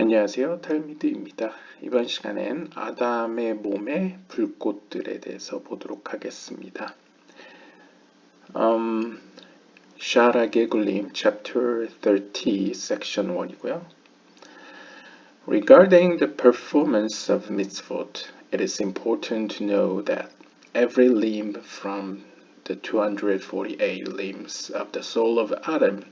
안녕하세요. 탈미드입니다. 이번 시간엔 아담의 몸의 불꽃들에 대해서 보도록 하겠습니다. 샤라 게굴림 Chapter 30 Section 1이고요. Regarding the performance of mitzvot, it is important to know that every limb from the 248 limbs of the soul of Adam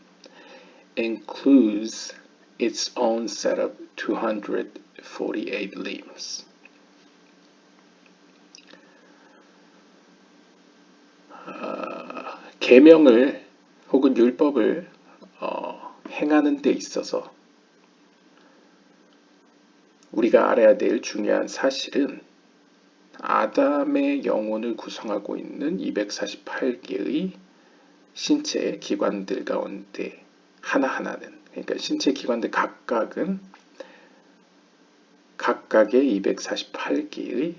includes its own set of 248 limbs. 계명을 혹은 율법을 행하는 데 있어서 우리가 알아야 될 중요한 사실은 아담의 영혼을 구성하고 있는 248개의 신체 기관들 가운데 하나하나는, 그러니까 신체 기관들 각각은 각각의 248개의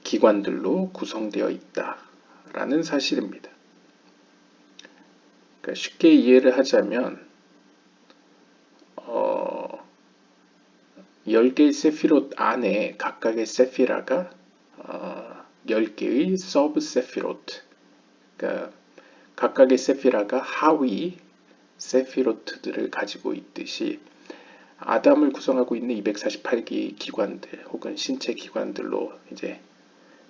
기관들로 구성되어 있다라는 사실입니다. 그러니까 쉽게 이해를 하자면 10개의 세피롯 안에 각각의 세피라가 10개의 서브 세피롯, 그러니까 각각의 세피라가 하위 세피로트들을 가지고 있듯이 아담을 구성하고 있는 248개의 기관들 혹은 신체 기관들로 이제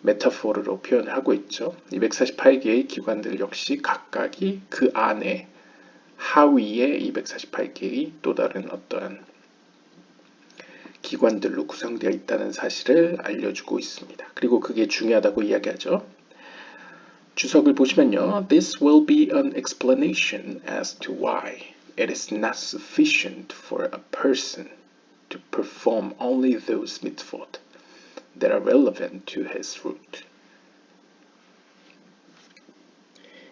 메타포르로 표현을 하고 있죠. 248개의 기관들 역시 각각이 그 안에 하위에 248개의 또 다른 어떠한 기관들로 구성되어 있다는 사실을 알려주고 있습니다. 그리고 그게 중요하다고 이야기하죠. 주석을 보시면요. This will be an explanation as to why it is not sufficient for a person to perform only those mitzvot that are relevant to his root.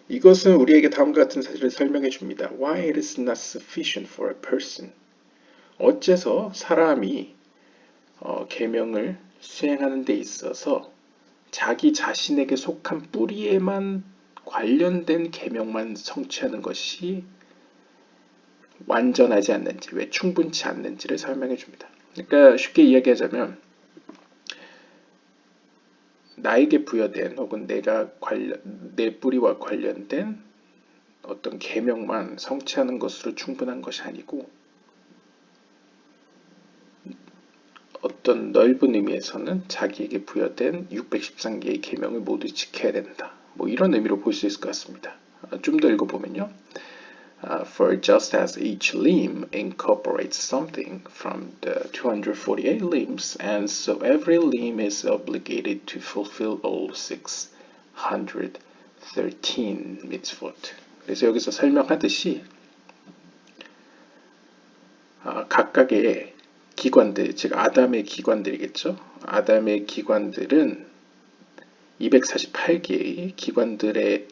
이것은 우리에게 다음과 같은 사실을 설명해 줍니다. Why it is not sufficient for a person. 어째서 사람이 계명을 수행하는 데 있어서 자기 자신에게 속한 뿌리에만 관련된 계명만 성취하는 것이 완전하지 않는지, 왜 충분치 않는지를 설명해 줍니다. 그러니까 쉽게 이야기하자면 나에게 부여된 혹은 내 뿌리와 관련된 어떤 계명만 성취하는 것으로 충분한 것이 아니고 어떤 넓은 의미에서는 자기에게 부여된 613개의 계명을 모두 지켜야 된다. 뭐 이런 의미로 볼 수 있을 것 같습니다. 좀 더 읽어보면요. For just as each limb incorporates something from the 248 limbs, and so every limb is obligated to fulfill all 613 mitzvot. 그래서 여기서 설명하듯이 각각의 기관들, 즉 아담의 기관들이겠죠. 아담의 기관들은 248개의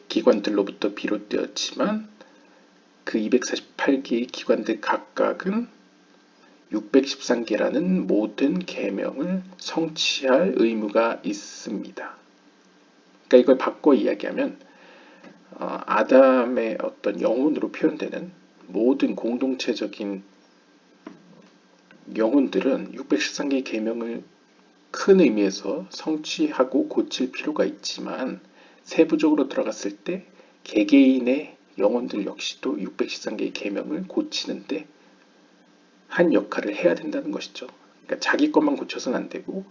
기관들로부터 비롯되었지만 그 248개의 기관들 각각은 613개라는 모든 계명을 성취할 의무가 있습니다. 그러니까 이걸 바꿔 이야기하면 아담의 어떤 영혼으로 표현되는 모든 공동체적인 영혼들은 613개의 계명을 큰 의미에서 성취하고 고칠 필요가 있지만 세부적으로 들어갔을 때 개개인의 영혼들 역시도 613개의 계명을 고치는데 한 역할을 해야 된다는 것이죠. 그러니까 자기 것만 고쳐서는 안 되고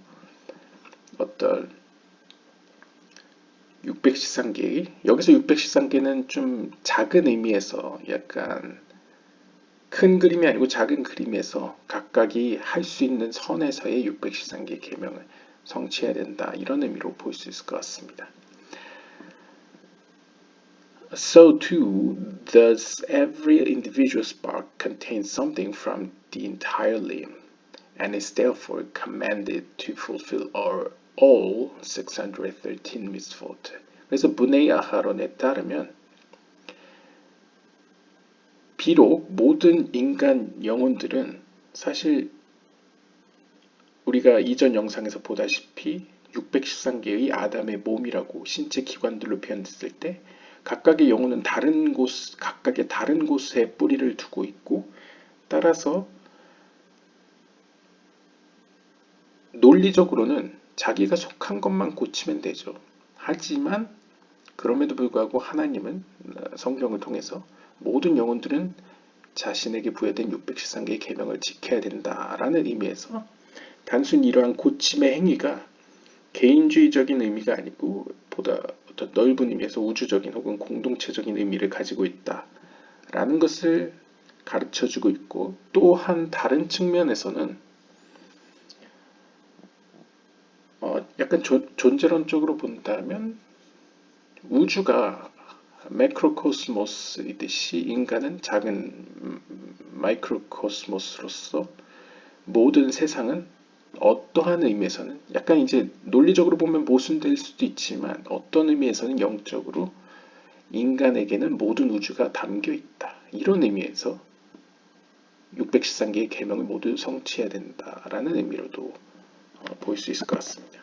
어떤 613개의, 여기서 613개는 좀 작은 의미에서 약간 큰 그림이 아니고 작은 그림에서 각각이 할 수 있는 선에서의 613개의 계명을 성취해야 된다. 이런 의미로 볼 수 있을 것 같습니다. So too does every individual spark contain something from the entire limb, and is therefore commanded to fulfill all 613 mitzvot. 그래서 분해의 아하론에 따르면 비록 모든 인간 영혼들은 사실 우리가 이전 영상에서 보다시피 613개의 아담의 몸이라고 신체 기관들로 표현했을 때 각각의 영혼은 각각의 다른 곳에 뿌리를 두고 있고 따라서 논리적으로는 자기가 속한 것만 고치면 되죠. 하지만 그럼에도 불구하고 하나님은 성경을 통해서 모든 영혼들은 자신에게 부여된 613개의 계명을 지켜야 된다라는 의미에서 단순히 이러한 고침의 행위가 개인주의적인 의미가 아니고 보다 어떤 넓은 의미에서 우주적인 혹은 공동체적인 의미를 가지고 있다라는 것을 가르쳐주고 있고, 또한 다른 측면에서는 약간 존재론적으로 본다면 우주가 매크로코스모스이듯이 인간은 작은 마이크로코스모스로서 모든 세상은 어떠한 의미에서는 약간 이제 논리적으로 보면 모순될 수도 있지만 어떤 의미에서는 영적으로 인간에게는 모든 우주가 담겨 있다. 이런 의미에서 613개의 계명을 모두 성취해야 된다라는 의미로도 볼 수 있을 것 같습니다.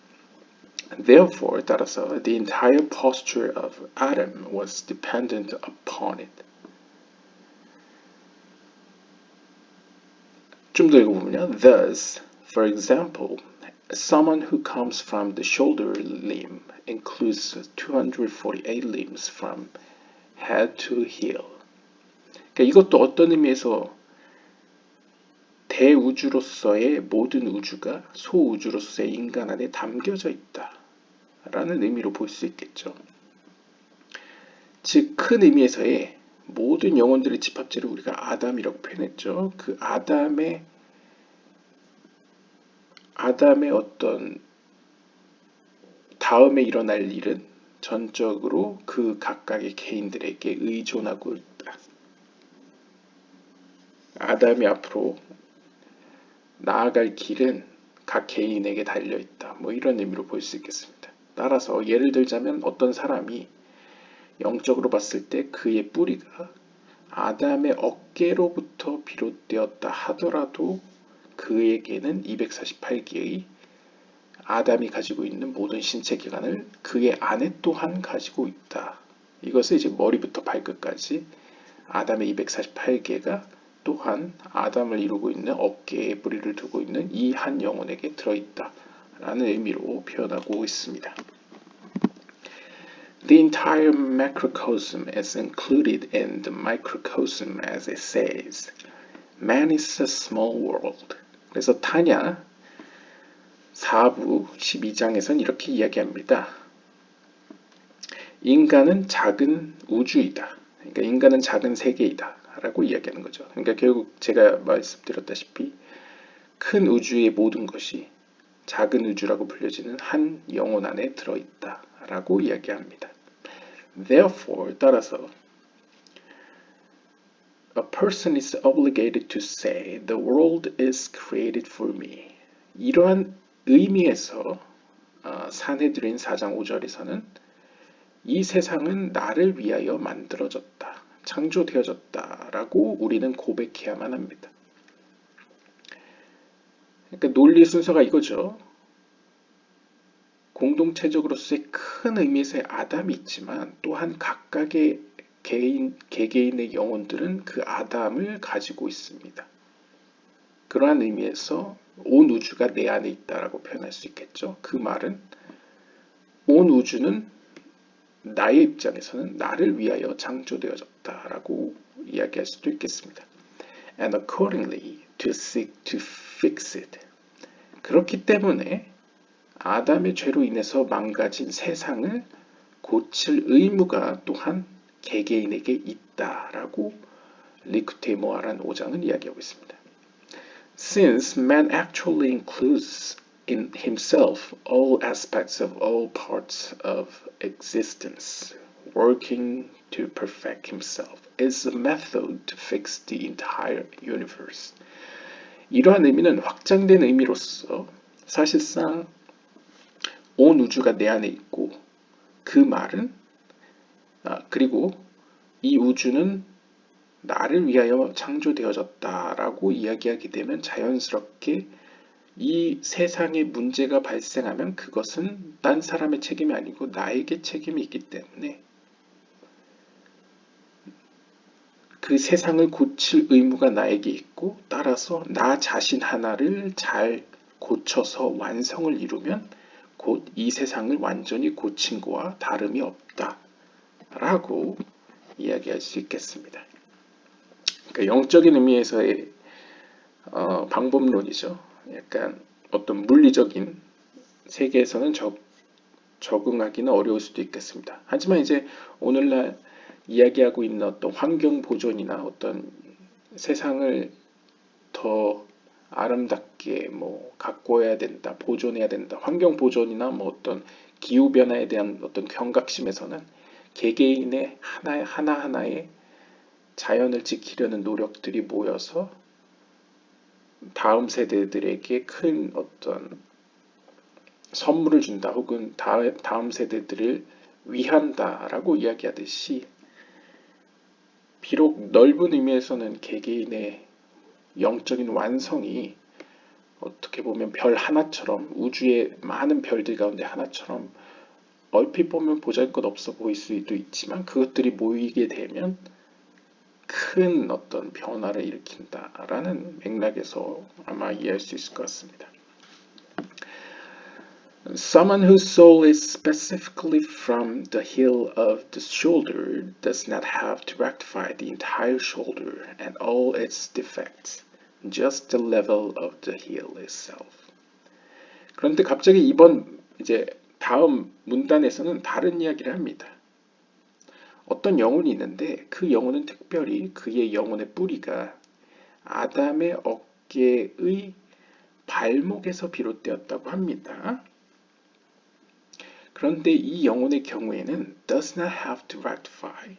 Therefore, 따라서 the entire posture of Adam was dependent upon it. 좀 더 읽어보면요. Thus, for example, someone who comes from the shoulder limb includes 248 limbs from head to heel. 그러니까 이것도 어떤 의미에서 대우주로서의 모든 우주가 소우주로서의 인간 안에 담겨져 있다 라는 의미로 볼 수 있겠죠. 즉, 큰 의미에서의 모든 영혼들의 집합체를 우리가 아담이라고 표현했죠. 그 아담의 어떤 다음에 일어날 일은 전적으로 그 각각의 개인들에게 의존하고 있다. 아담이 앞으로 나아갈 길은 각 개인에게 달려있다. 뭐 이런 의미로 볼 수 있겠습니다. 따라서 예를 들자면 어떤 사람이 영적으로 봤을 때 그의 뿌리가 아담의 어깨로부터 비롯되었다 하더라도 그에게는 248개의 아담이 가지고 있는 모든 신체 기관을 그의 안에 또한 가지고 있다. 이것을 이제 머리부터 발끝까지 아담의 248개가 또한 아담을 이루고 있는 어깨에 뿌리를 두고 있는 이 한 영혼에게 들어있다 라는 의미로 표현하고 있습니다. The entire macrocosm is included in the microcosm as it says. Man is a small world. 그래서 타냐 4부 12장에서는 이렇게 이야기합니다. 인간은 작은 우주이다. 그러니까 인간은 작은 세계이다 라고 이야기하는 거죠. 그러니까 결국 제가 말씀드렸다시피 큰 우주의 모든 것이 작은 우주라고 불려지는 한 영혼 안에 들어있다 라고 이야기합니다. Therefore, 따라서 A person is obligated to say the world is created for me. 이러한 의미에서 산헤드린 4장 5절에서는 이 세상은 나를 위하여 만들어졌다, 창조되어졌다 라고 우리는 고백해야만 합니다. 그러니까 논리 순서가 이거죠. 공동체적으로서의 큰 의미에서의 아담이 있지만 또한 각각의 개개인의 영혼들은 그 아담을 가지고 있습니다. 그러한 의미에서 온 우주가 내 안에 있다라고 표현할 수 있겠죠. 그 말은 온 우주는 나의 입장에서는 나를 위하여 창조되어졌다라고 이야기할 수도 있겠습니다. And accordingly to seek to fix it. 그렇기 때문에 아담의 죄로 인해서 망가진 세상을 고칠 의무가 또한 개개인에게 있다라고 리쿠테 모아란 5장은 이야기하고 있습니다. Since man actually includes in himself all aspects of all parts of existence, working to perfect himself is a method to fix the entire universe. 이러한 의미는 확장된 의미로서 사실상 온 우주가 내 안에 있고 그 말은 그리고 이 우주는 나를 위하여 창조되어졌다라고 이야기하게 되면 자연스럽게 이 세상에 문제가 발생하면 그것은 딴 사람의 책임이 아니고 나에게 책임이 있기 때문에 그 세상을 고칠 의무가 나에게 있고 따라서 나 자신 하나를 잘 고쳐서 완성을 이루면 곧 이 세상을 완전히 고친 거와 다름이 없다 라고 이야기할 수 있겠습니다. 그러니까 영적인 의미에서의 방법론이죠. 약간 어떤 물리적인 세계에서는 적응하기는 어려울 수도 있겠습니다. 하지만 이제 오늘날 이야기하고 있는 어떤 환경 보존이나 어떤 세상을 더 아름답게 뭐 가꿔야 된다, 보존해야 된다, 환경 보존이나 뭐 어떤 기후 변화에 대한 어떤 경각심에서는 개개인의 하나하나의 자연을 지키려는 노력들이 모여서 다음 세대들에게 큰 어떤 선물을 준다 혹은 다음 세대들을 위한다라고 이야기하듯이 비록 넓은 의미에서는 개개인의 영적인 완성이 어떻게 보면 별 하나처럼 우주의 많은 별들 가운데 하나처럼 얼핏 보면 보잘것없어 보일 수도 있지만 그것들이 모이게 되면 큰 어떤 변화를 일으킨다라는 맥락에서 아마 이해할 수 있을 것 같습니다. Someone whose soul is specifically from the heel of the shoulder does not have to rectify the entire shoulder and all its defects, just the level of the heel itself. 그런데 갑자기 이제 다음 문단에서는 다른 이야기를 합니다. 어떤 영혼이 있는데 그 영혼은 특별히 그의 영혼의 뿌리가 아담의 어깨의 발목에서 비롯되었다고 합니다. 그런데 이 영혼의 경우에는 does not have to rectify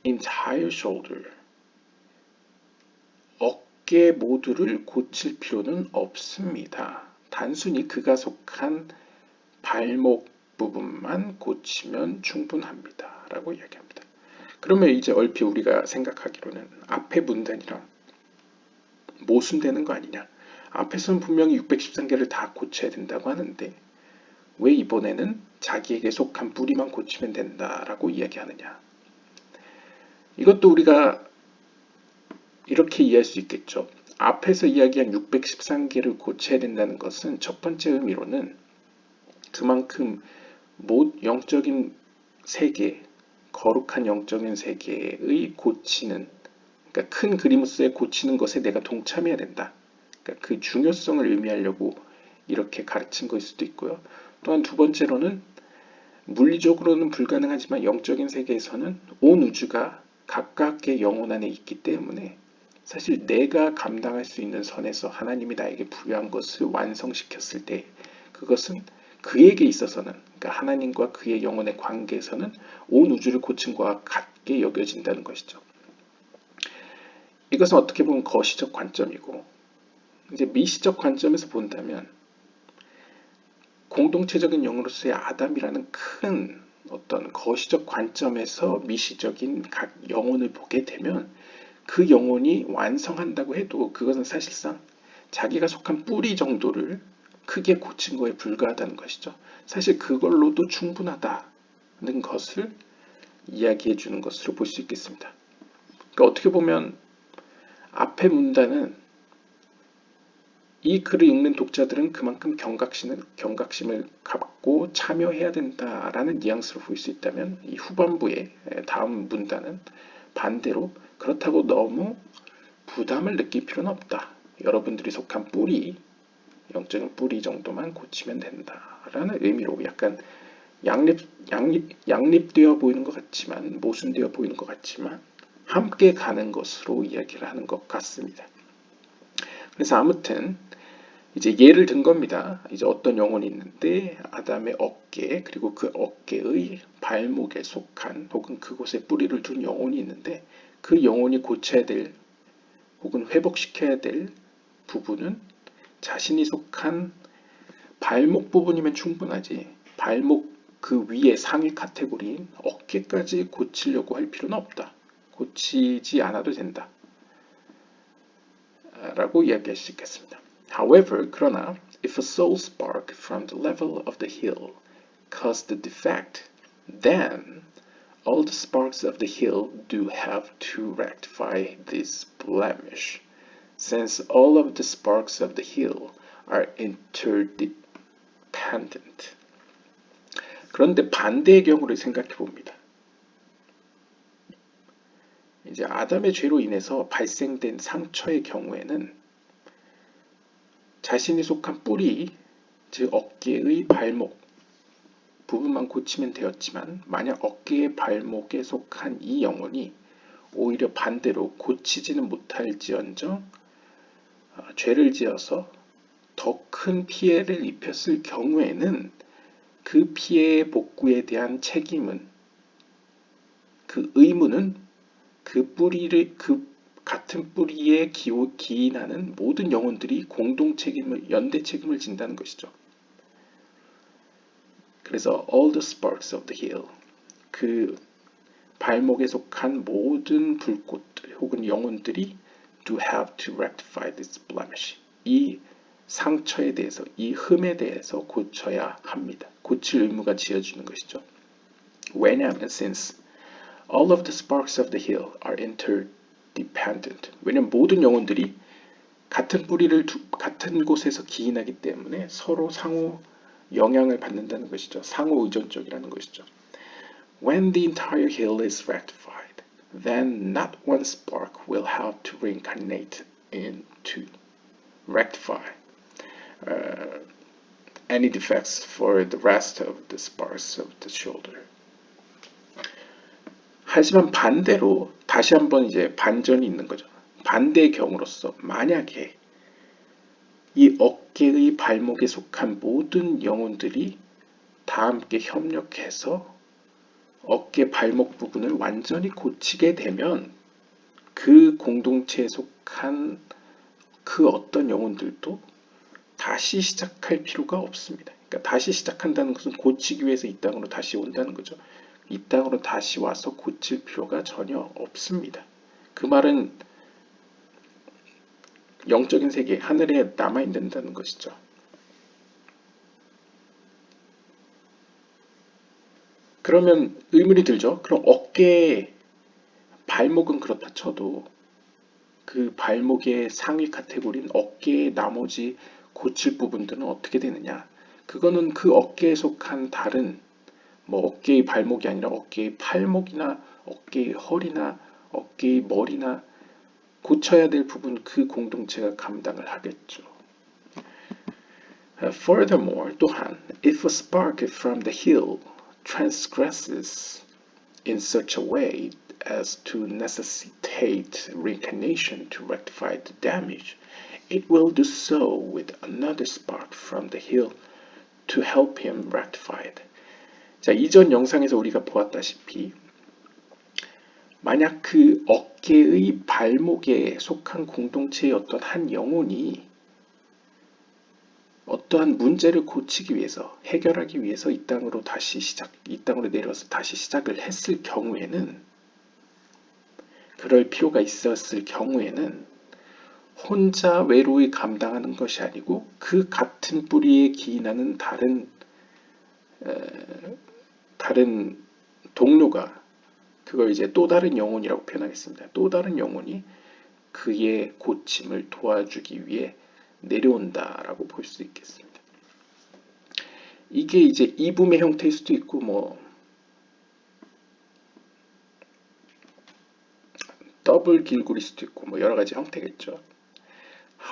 entire shoulder. 어깨 모두를 고칠 필요는 없습니다. 단순히 그가 속한 발목 부분만 고치면 충분합니다. 라고 이야기합니다. 그러면 이제 얼핏 우리가 생각하기로는 앞에 문단이랑 모순되는 거 아니냐. 앞에서는 분명히 613개를 다 고쳐야 된다고 하는데 왜 이번에는 자기에게 속한 뿌리만 고치면 된다라고 이야기하느냐. 이것도 우리가 이렇게 이해할 수 있겠죠. 앞에서 이야기한 613개를 고쳐야 된다는 것은 첫 번째 의미로는 그만큼 영적인 세계, 거룩한 영적인 세계의 고치는, 그러니까 큰 그림으로서의 고치는 것에 내가 동참해야 된다. 그러니까 그 중요성을 의미하려고 이렇게 가르친 것일 수도 있고요. 또한 두 번째로는 물리적으로는 불가능하지만 영적인 세계에서는 온 우주가 각각의 영혼 안에 있기 때문에 사실 내가 감당할 수 있는 선에서 하나님이 나에게 부여한 것을 완성시켰을 때 그것은 그에게 있어서는, 그러니까 하나님과 그의 영혼의 관계에서는 온 우주를 고친 것과 같게 여겨진다는 것이죠. 이것은 어떻게 보면 거시적 관점이고, 이제 미시적 관점에서 본다면 공동체적인 영으로서의 아담이라는 큰 어떤 거시적 관점에서 미시적인 각 영혼을 보게 되면 그 영혼이 완성한다고 해도 그것은 사실상 자기가 속한 뿌리 정도를 크게 고친 거에 불과하다는 것이죠. 사실 그걸로도 충분하다는 것을 이야기해 주는 것으로 볼 수 있겠습니다. 그러니까 어떻게 보면 앞의 문단은 이 글을 읽는 독자들은 그만큼 경각심을 갖고 참여해야 된다라는 뉘앙스로 볼 수 있다면 이 후반부의 다음 문단은 반대로 그렇다고 너무 부담을 느낄 필요는 없다. 여러분들이 속한 뿌리, 영적인 뿌리 정도만 고치면 된다라는 의미로 약간 양립되어 보이는 것 같지만 모순되어 보이는 것 같지만 함께 가는 것으로 이야기를 하는 것 같습니다. 그래서 아무튼 이제 예를 든 겁니다. 이제 어떤 영혼이 있는데 아담의 어깨 그리고 그 어깨의 발목에 속한 혹은 그곳에 뿌리를 둔 영혼이 있는데 그 영혼이 고쳐야 될 혹은 회복시켜야 될 부분은 자신이 속한 발목 부분이면 충분하지 발목 그 위에 상위 카테고리인 어깨까지 고치려고 할 필요는 없다. 고치지 않아도 된다. 라고 이야기할 수 있겠습니다. However, 그러나 if a soul spark from the level of the heel caused the defect, then All the sparks of the hill do have to rectify this blemish, since all of the sparks of the hill are interdependent. 그런데 반대의 경우를 생각해 봅니다. 이제 아담의 죄로 인해서 발생된 상처의 경우에는 자신이 속한 뿌리, 즉 어깨의 발목 부분만 고치면 되었지만 만약 어깨의 발목에 속한 이 영혼이 오히려 반대로 고치지는 못할지언정 죄를 지어서 더 큰 피해를 입혔을 경우에는 그 피해의 복구에 대한 책임은, 그 의무는 그 같은 뿌리에 기인하는 모든 영혼들이 공동 책임을, 연대 책임을 진다는 것이죠. 그래서 all the sparks of the hill, 그 발목에 속한 모든 불꽃들 혹은 영혼들이 do have to rectify this blemish. 이 상처에 대해서, 이 흠에 대해서 고쳐야 합니다. 고칠 의무가 지어지는 것이죠. 왜냐하면 since all of the sparks of the hill are interdependent. 왜냐하면 모든 영혼들이 같은 뿌리를 같은 곳에서 기인하기 때문에 서로 상호 영향을 받는다는 것이죠. 상호 의존적이라는 것이죠. When the entire hill is rectified, then not one spark will have to reincarnate into rectify any defects for the rest of the sparks of the shoulder. 하지만 반대로 다시 한번 이제 반전이 있는 거죠. 반대의 경우로서 만약에 이 어깨의 발목에 속한 모든 영혼들이 다 함께 협력해서 어깨 발목 부분을 완전히 고치게 되면 그 공동체에 속한 그 어떤 영혼들도 다시 시작할 필요가 없습니다. 그러니까 다시 시작한다는 것은 고치기 위해서 이 땅으로 다시 온다는 거죠. 이 땅으로 다시 와서 고칠 필요가 전혀 없습니다. 그 말은 영적인 세계, 하늘에 남아있는다는 것이죠. 그러면 의문이 들죠. 그럼 어깨, 발목은 그렇다 쳐도 그 발목의 상위 카테고리인 어깨의 나머지 고칠 부분들은 어떻게 되느냐? 그거는 그 어깨에 속한 다른 뭐 어깨의 발목이 아니라 어깨의 팔목이나 어깨의 허리나 어깨의 머리나 고쳐야 될 부분 그 공동체가 감당을 하겠죠. Furthermore, 또한 if a spark from the heel transgresses in such a way as to necessitate reincarnation to rectify the damage, it will do so with another spark from the heel to help him rectify it. 자, 이전 영상에서 우리가 보았다시피 만약 그 어깨의 발목에 속한 공동체의 어떤 한 영혼이 어떠한 문제를 고치기 위해서, 해결하기 위해서 이 땅으로 내려와서 다시 시작을 했을 경우에는, 그럴 필요가 있었을 경우에는 혼자 외로이 감당하는 것이 아니고 그 같은 뿌리에 기인하는 다른 동료가, 그걸 이제 또 다른 영혼이라고 표현하겠습니다. 또 다른 영혼이 그의 고침을 도와주기 위해 내려온다라고 볼 수 있겠습니다. 이게 이제 이붐의 형태일 수도 있고 뭐 더블 길구일 수도 있고 뭐 여러 가지 형태겠죠.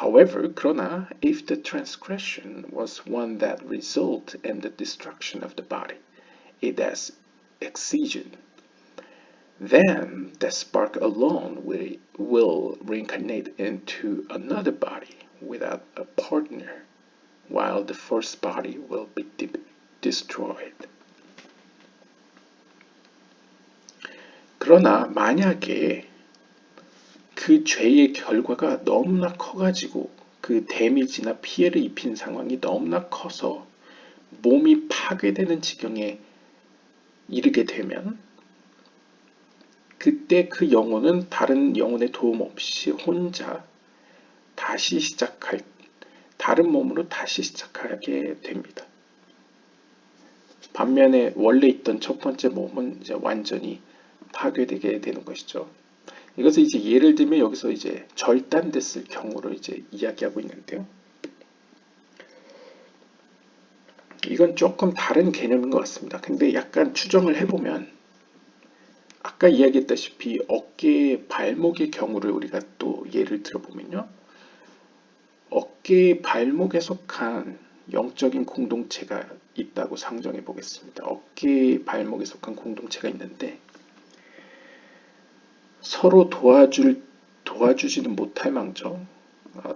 However, 그러나 if the transgression was one that result in the destruction of the body, it has excision, then the spark alone will reincarnate into another body without a partner, while the first body will be destroyed. 그러나 만약에 그 죄의 결과가 너무나 커가지고 그 데미지나 피해를 입힌 상황이 너무나 커서 몸이 파괴되는 지경에 이르게 되면 그때 그 영혼은 다른 영혼의 도움 없이 혼자 다른 몸으로 다시 시작하게 됩니다. 반면에 원래 있던 첫 번째 몸은 이제 완전히 파괴되게 되는 것이죠. 이것을 이제 예를 들면 여기서 이제 절단됐을 경우를 이제 이야기하고 있는데요. 이건 조금 다른 개념인 것 같습니다. 근데 약간 추정을 해보면 아까 이야기했다시피 어깨, 발목의 경우를 우리가 또 예를 들어보면요. 어깨, 발목에 속한 영적인 공동체가 있다고 상정해 보겠습니다. 어깨, 발목에 속한 공동체가 있는데 서로 도와주지는 못할 망정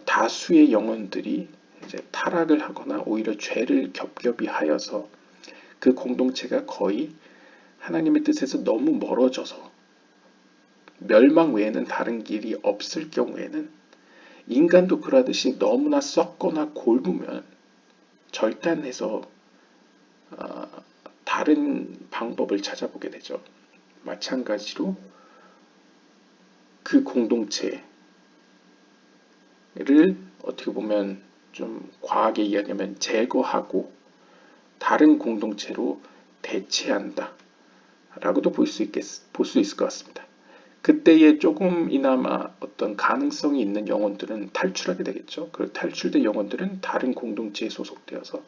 다수의 영혼들이 이제 타락을 하거나 오히려 죄를 겹겹이 하여서 그 공동체가 거의 하나님의 뜻에서 너무 멀어져서 멸망 외에는 다른 길이 없을 경우에는 인간도 그러듯이 너무나 썩거나 골무면 절단해서 다른 방법을 찾아보게 되죠. 마찬가지로 그 공동체를 어떻게 보면 좀 과하게 이야기하면 제거하고 다른 공동체로 대체한다 라고도 볼 수 있을 것 같습니다. 그때에 조금이나마 어떤 가능성이 있는 영혼들은 탈출하게 되겠죠. 그 탈출된 영혼들은 다른 공동체에 소속되어서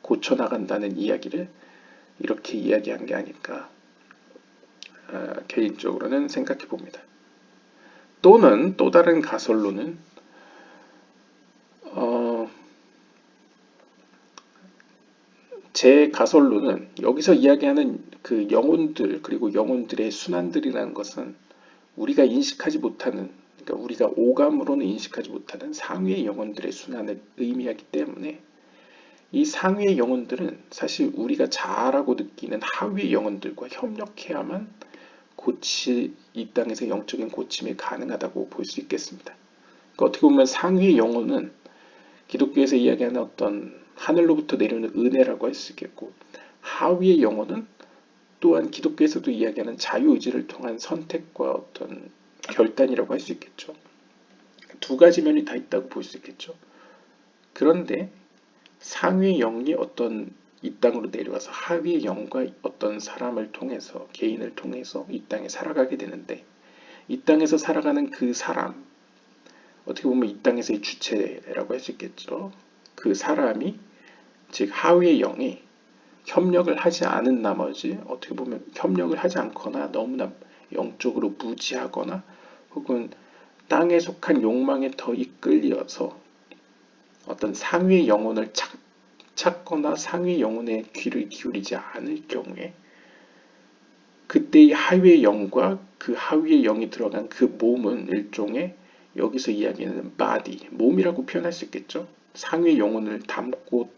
고쳐나간다는 이야기를 이렇게 이야기한 게 아닐까 개인적으로는 생각해 봅니다. 또는 또 다른 가설로는 제 가설로는 여기서 이야기하는 그 영혼들 그리고 영혼들의 순환들이라는 것은 우리가 인식하지 못하는 그러니까 우리가 오감으로는 인식하지 못하는 상위의 영혼들의 순환을 의미하기 때문에 이 상위의 영혼들은 사실 우리가 자아라고 느끼는 하위의 영혼들과 협력해야만 이 땅에서 영적인 고침이 가능하다고 볼 수 있겠습니다. 그러니까 어떻게 보면 상위의 영혼은 기독교에서 이야기하는 어떤 하늘로부터 내려오는 은혜라고 할 수 있겠고 하위의 영혼은 또한 기독교에서도 이야기하는 자유의지를 통한 선택과 어떤 결단이라고 할 수 있겠죠. 두 가지 면이 다 있다고 볼 수 있겠죠. 그런데 상위의 영이 어떤 이 땅으로 내려와서 하위의 영과 어떤 사람을 통해서 개인을 통해서 이 땅에 살아가게 되는데 이 땅에서 살아가는 그 사람 어떻게 보면 이 땅에서의 주체라고 할 수 있겠죠. 그 사람이 즉 하위의 영이 협력을 하지 않은 나머지 어떻게 보면 협력을 하지 않거나 너무나 영적으로 무지하거나 혹은 땅에 속한 욕망에 더 이끌려서 어떤 상위의 영혼을 찾거나 상위의 영혼의 귀를 기울이지 않을 경우에 그때의 하위의 영과 그 하위의 영이 들어간 그 몸은 일종의 여기서 이야기하는 body, 몸이라고 표현할 수 있겠죠. 상위의 영혼을 담고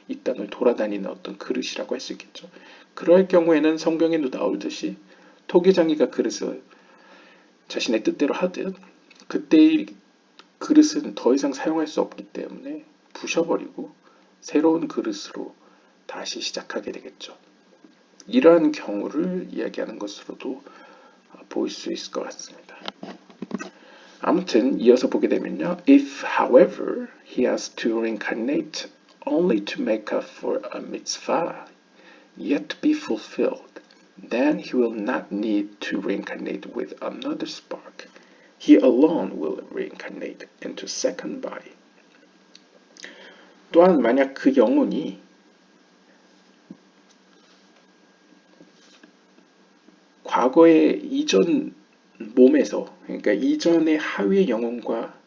이 땅을 돌아다니는 어떤 그릇이라고 할 수 있겠죠. 그럴 경우에는 성경에도 나오듯이 토기장이가 그릇을 자신의 뜻대로 하듯 그때의 그릇은 더 이상 사용할 수 없기 때문에 부셔버리고 새로운 그릇으로 다시 시작하게 되겠죠. 이러한 경우를 이야기하는 것으로도 보일 수 있을 것 같습니다. 아무튼 이어서 보게 되면요. If, however, he has to reincarnate only to make up for a mitzvah yet to be fulfilled, then he will not need to reincarnate with another spark. He alone will reincarnate into second body. 또한 만약 그 영혼이 과거의 이전 몸에서 그러니까 이전의 하위의 영혼과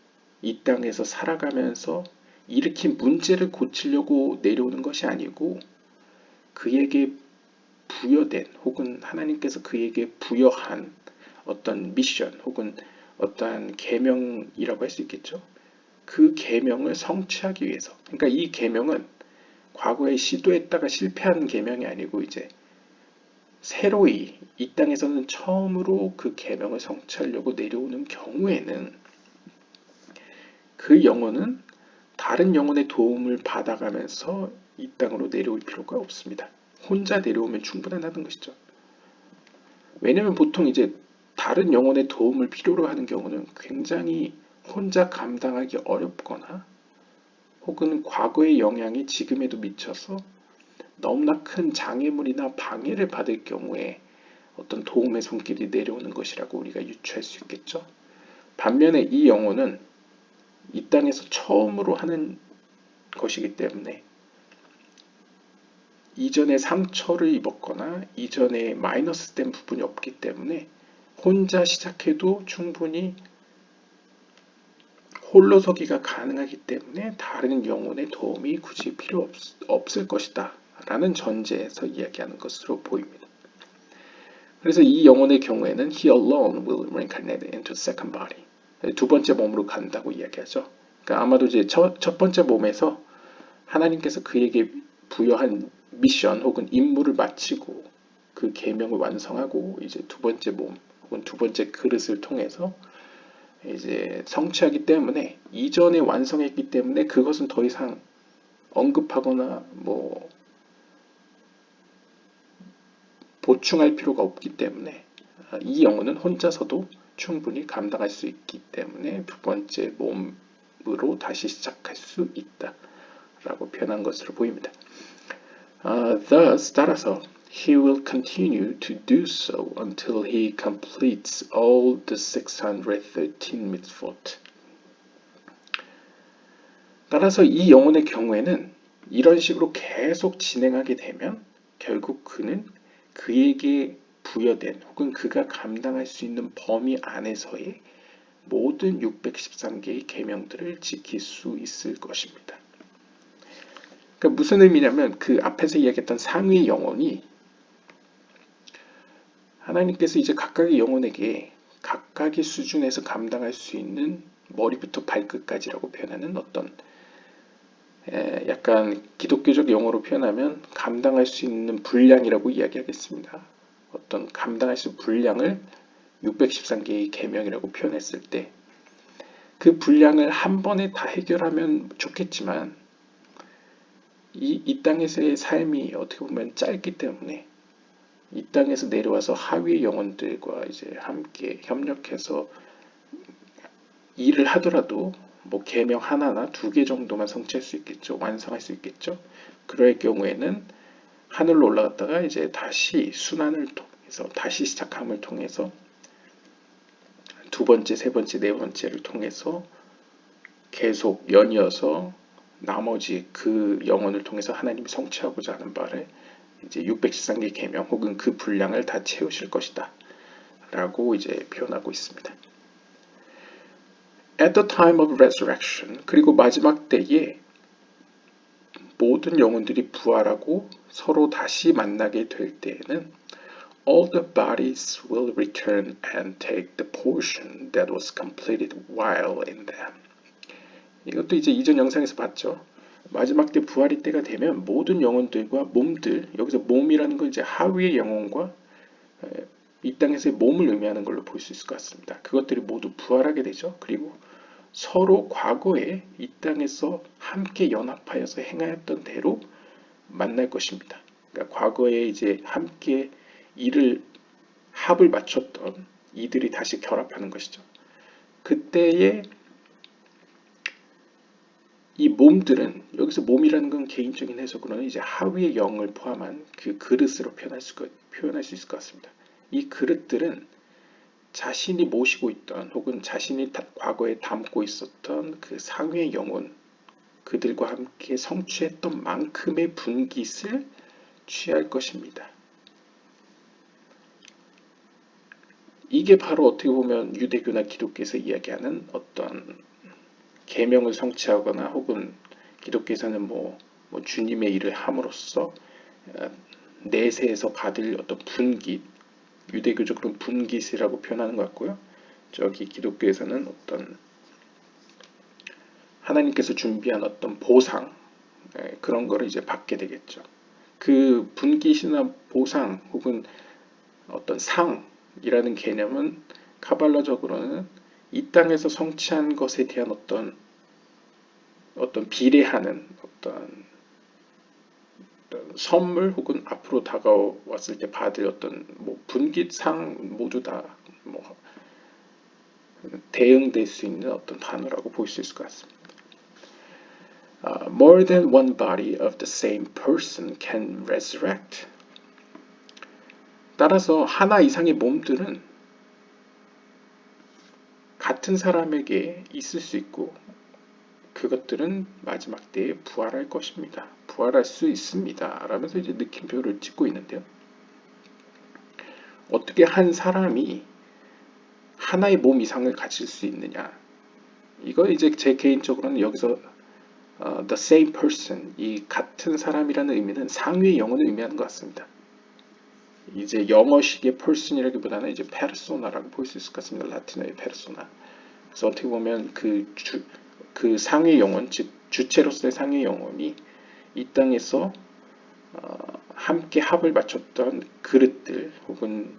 이 땅에서 살아가면서 일으킨 문제를 고치려고 내려오는 것이 아니고 그에게 부여된 혹은 하나님께서 그에게 부여한 어떤 미션 혹은 어떠한 계명이라고 할 수 있겠죠. 그 계명을 성취하기 위해서 그러니까 이 계명은 과거에 시도했다가 실패한 계명이 아니고 이제 새로이 이 땅에서는 처음으로 그 계명을 성취하려고 내려오는 경우에는 그 영혼은 다른 영혼의 도움을 받아가면서 이 땅으로 내려올 필요가 없습니다. 혼자 내려오면 충분하다는 것이죠. 왜냐하면 보통 이제 다른 영혼의 도움을 필요로 하는 경우는 굉장히 혼자 감당하기 어렵거나 혹은 과거의 영향이 지금에도 미쳐서 너무나 큰 장애물이나 방해를 받을 경우에 어떤 도움의 손길이 내려오는 것이라고 우리가 유추할 수 있겠죠. 반면에 이 영혼은 이 땅에서 처음으로 하는 것이기 때문에 이전에 상처를 입었거나 이전에 마이너스 된 부분이 없기 때문에 혼자 시작해도 충분히 홀로서기가 가능하기 때문에 다른 영혼의 도움이 굳이 필요 없을 것이다 라는 전제에서 이야기하는 것으로 보입니다. 그래서 이 영혼의 경우에는 he alone will reincarnate into second body. 두 번째 몸으로 간다고 이야기하죠. 그러니까 아마도 이제 첫 번째 몸에서 하나님께서 그에게 부여한 미션 혹은 임무를 마치고 그 계명을 완성하고 이제 두 번째 몸 혹은 두 번째 그릇을 통해서 이제 성취하기 때문에 이전에 완성했기 때문에 그것은 더 이상 언급하거나 뭐 보충할 필요가 없기 때문에 이 영혼은 혼자서도 충분히 감당할 수 있기 때문에 두 번째 몸으로 다시 시작할 수 있다 라고 표현한 것으로 보입니다. Thus 따라서 he will continue to do so until he completes all the 613 mitzvot. 따라서 이 영혼의 경우에는 이런 식으로 계속 진행하게 되면 결국 그는 그에게 부여된 혹은 그가 감당할 수 있는 범위 안에서의 모든 613개의 계명들을 지킬 수 있을 것입니다. 그러니까 무슨 의미냐면 그 앞에서 이야기했던 상위의 영혼이 하나님께서 이제 각각의 영혼에게 각각의 수준에서 감당할 수 있는 머리부터 발끝까지라고 표현하는 어떤 약간 기독교적 용어로 표현하면 감당할 수 있는 분량이라고 이야기하겠습니다. 어떤 감당할 수 있는 분량을 613개의 계명이라고 표현했을 때 그 분량을 한 번에 다 해결하면 좋겠지만 이 땅에서의 삶이 어떻게 보면 짧기 때문에 이 땅에서 내려와서 하위의 영혼들과 이제 함께 협력해서 일을 하더라도 뭐 계명 하나나 두 개 정도만 성취할 수 있겠죠. 완성할 수 있겠죠. 그럴 경우에는 하늘로 올라갔다가 이제 다시 순환을 통해서 다시 시작함을 통해서 두 번째, 세 번째, 네 번째를 통해서 계속 연이어서 나머지 그 영혼을 통해서 하나님이 성취하고자 하는 바를 이제 613개 계명 혹은 그 분량을 다 채우실 것이다 라고 이제 표현하고 있습니다. At the time of resurrection, 그리고 마지막 때에 모든 영혼들이 부활하고 서로 다시 만나게 될 때에는 all the bodies will return and take the portion that was completed while in them. 이것도 이제 이전 영상에서 봤죠. 마지막 때 부활의 때가 되면 모든 영혼들과 몸들, 여기서 몸이라는 건 이제 하위의 영혼과 이 땅에서의 몸을 의미하는 걸로 볼 수 있을 것 같습니다. 그것들이 모두 부활하게 되죠. 그리고 서로 과거에 이 땅에서 함께 연합하여서 행하였던 대로 만날 것입니다. 그러니까 과거에 이제 함께 합을 맞췄던 이들이 다시 결합하는 것이죠. 그때의 이 몸들은 여기서 몸이라는 건 개인적인 해석으로는 이제 하위의 영을 포함한 그 그릇으로 표현할 수 있을 것 같습니다. 이 그릇들은 자신이 모시고 있던 혹은 자신이 과거에 담고 있었던 그 상위의 영혼 그들과 함께 성취했던 만큼의 분깃을 취할 것입니다. 이게 바로 어떻게 보면 유대교나 기독교에서 이야기하는 어떤 계명을 성취하거나 혹은 기독교에서는 뭐 주님의 일을 함으로써 내세에서 받을 어떤 분깃, 유대교적으로는 분깃이라고 표현하는 것 같고요. 저기 기독교에서는 어떤 하나님께서 준비한 어떤 보상 그런 거를 이제 받게 되겠죠. 그 분깃이나 보상 혹은 어떤 상이라는 개념은 카발라적으로는 이 땅에서 성취한 것에 대한 어떤 비례하는 어떤 선물 혹은 앞으로 다가왔을 때 받을 어떤 뭐 분깃상 모두 다 뭐 대응될 수 있는 어떤 단어라고 볼 수 있을 것 같습니다. More than one body of the same person can resurrect. 따라서 하나 이상의 몸들은 같은 사람에게 있을 수 있고 그것들은 마지막 때에 부활할 것입니다. 부활할 수 있습니다. 라면서 이제 느낌표를 찍고 있는데요. 어떻게 한 사람이 하나의 몸 이상을 가질 수 있느냐. 이거 이제 제 개인적으로는 여기서 the same person, 이 같은 사람이라는 의미는 상위의 영혼을 의미하는 것 같습니다. 이제 영어식의 person이라기보다는 이제 persona라고 볼 수 있을 것 같습니다. 라틴어의 persona. 그래서 어떻게 보면 그 상위 영혼, 즉 주체로서의 상위 영혼이 이 땅에서 함께 합을 맞췄던 그릇들 혹은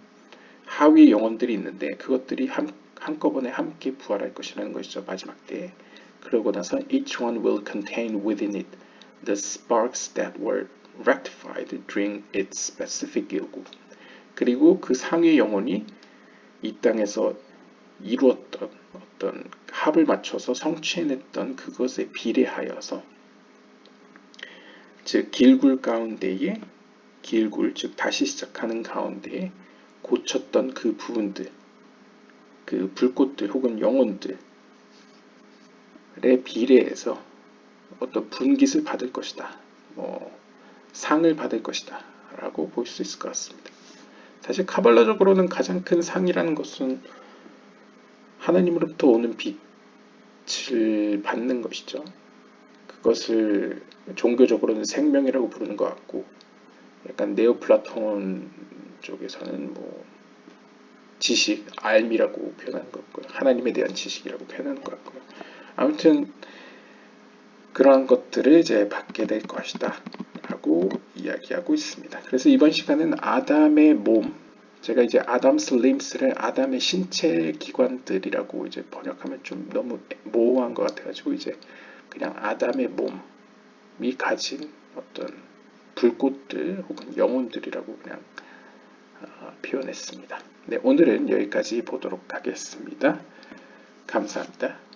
하위 영혼들이 있는데 그것들이 한꺼번에 함께 부활할 것이라는 것이죠. 마지막 때에. 그러고 나서 each one will contain within it the sparks that were rectified during its specific 일구. 그리고 그 상위 영혼이 이 땅에서 이루었던 어떤 합을 맞춰서 성취해냈던 그것에 비례하여서 즉 길굴 가운데에 길굴 즉 다시 시작하는 가운데에 고쳤던 그 부분들 그 불꽃들 혹은 영혼들에 비례해서 어떤 분깃을 받을 것이다. 상을 받을 것이다. 라고 볼 수 있을 것 같습니다. 사실 카발라적으로는 가장 큰 상이라는 것은 하나님으로부터 오는 빛을 받는 것이죠. 그것을 종교적으로는 생명이라고 부르는 것 같고 약간 네오플라톤 쪽에서는 지식, 알미라고 표현하는 것 같고요. 하나님에 대한 지식이라고 표현하는 것 같고요. 아무튼 그러한 것들을 이제 받게 될 것이다 라고 이야기하고 있습니다. 그래서 이번 시간은 아담의 몸, 제가 이제 아담스 림스를 아담의 신체 기관들이라고 이제 번역하면 좀 너무 모호한 것 같아가지고 이제 그냥 아담의 몸이 가진 어떤 불꽃들 혹은 영혼들이라고 그냥 표현했습니다. 네, 오늘은 여기까지 보도록 하겠습니다. 감사합니다.